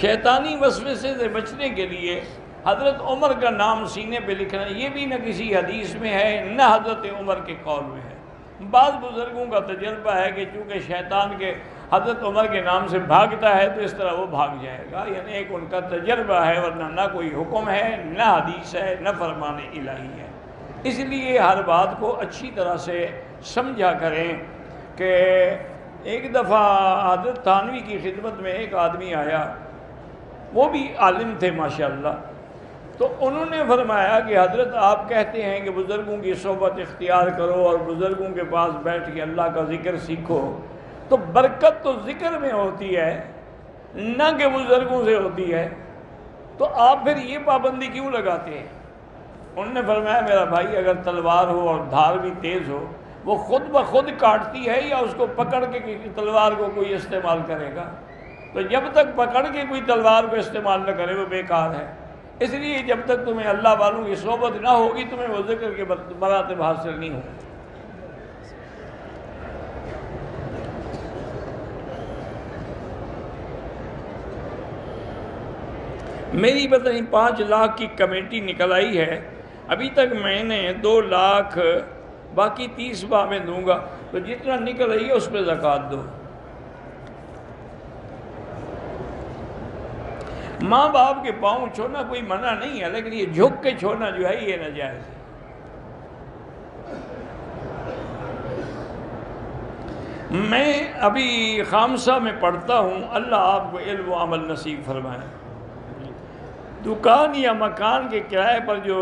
شیطانی وسوسے سے بچنے کے لیے حضرت عمر کا نام سینے پہ لکھنا یہ بھی نہ کسی حدیث میں ہے نہ حضرت عمر کے قول میں ہے۔ بعض بزرگوں کا تجربہ ہے کہ چونکہ شیطان کے حضرت عمر کے نام سے بھاگتا ہے تو اس طرح وہ بھاگ جائے گا، یعنی ایک ان کا تجربہ ہے، ورنہ نہ کوئی حکم ہے، نہ حدیث ہے، نہ فرمان الہی ہے۔ اس لیے ہر بات کو اچھی طرح سے سمجھا کریں کہ ایک دفعہ حضرت تھانوی کی خدمت میں ایک آدمی آیا، وہ بھی عالم تھے ماشاءاللہ، تو انہوں نے فرمایا کہ حضرت آپ کہتے ہیں کہ بزرگوں کی صحبت اختیار کرو اور بزرگوں کے پاس بیٹھ کے اللہ کا ذکر سیکھو، تو برکت تو ذکر میں ہوتی ہے نہ کہ بزرگوں سے ہوتی ہے، تو آپ پھر یہ پابندی کیوں لگاتے ہیں؟ انہوں نے فرمایا میرا بھائی اگر تلوار ہو اور دھار بھی تیز ہو وہ خود بخود کاٹتی ہے یا اس کو پکڑ کے تلوار کو کوئی استعمال کرے گا؟ تو جب تک پکڑ کے کوئی تلوار کو استعمال نہ کرے وہ بیکار ہے۔ اس لیے جب تک تمہیں اللہ والوں کی صحبت نہ ہوگی تمہیں وہ ذکر کے مراتب حاصل نہیں ہوں۔ میری پتہ نہیں 5 لاکھ کی کمیٹی نکل آئی ہے، ابھی تک میں نے 2 لاکھ باقی 30 ماہ میں دوں گا، تو جتنا نکل آئی ہے اس پہ زکوٰۃ دو۔ ماں باپ کے پاؤں چھونا کوئی منع نہیں ہے، لیکن یہ جھک کے چھونا جو ہے یہ ناجائز ہے۔ میں ابھی خامسہ میں پڑھتا ہوں، اللہ آپ کو علم و عمل نصیب فرمائے۔ دکان یا مکان کے کرائے پر جو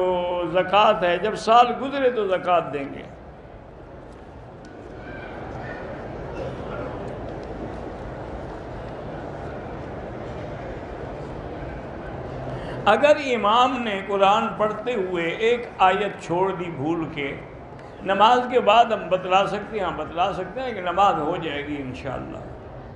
زکوٰۃ ہے جب سال گزرے تو زکوٰۃ دیں گے۔ اگر امام نے قرآن پڑھتے ہوئے ایک آیت چھوڑ دی بھول کے، نماز کے بعد ہم بتلا سکتے ہیں کہ نماز ہو جائے گی انشاءاللہ۔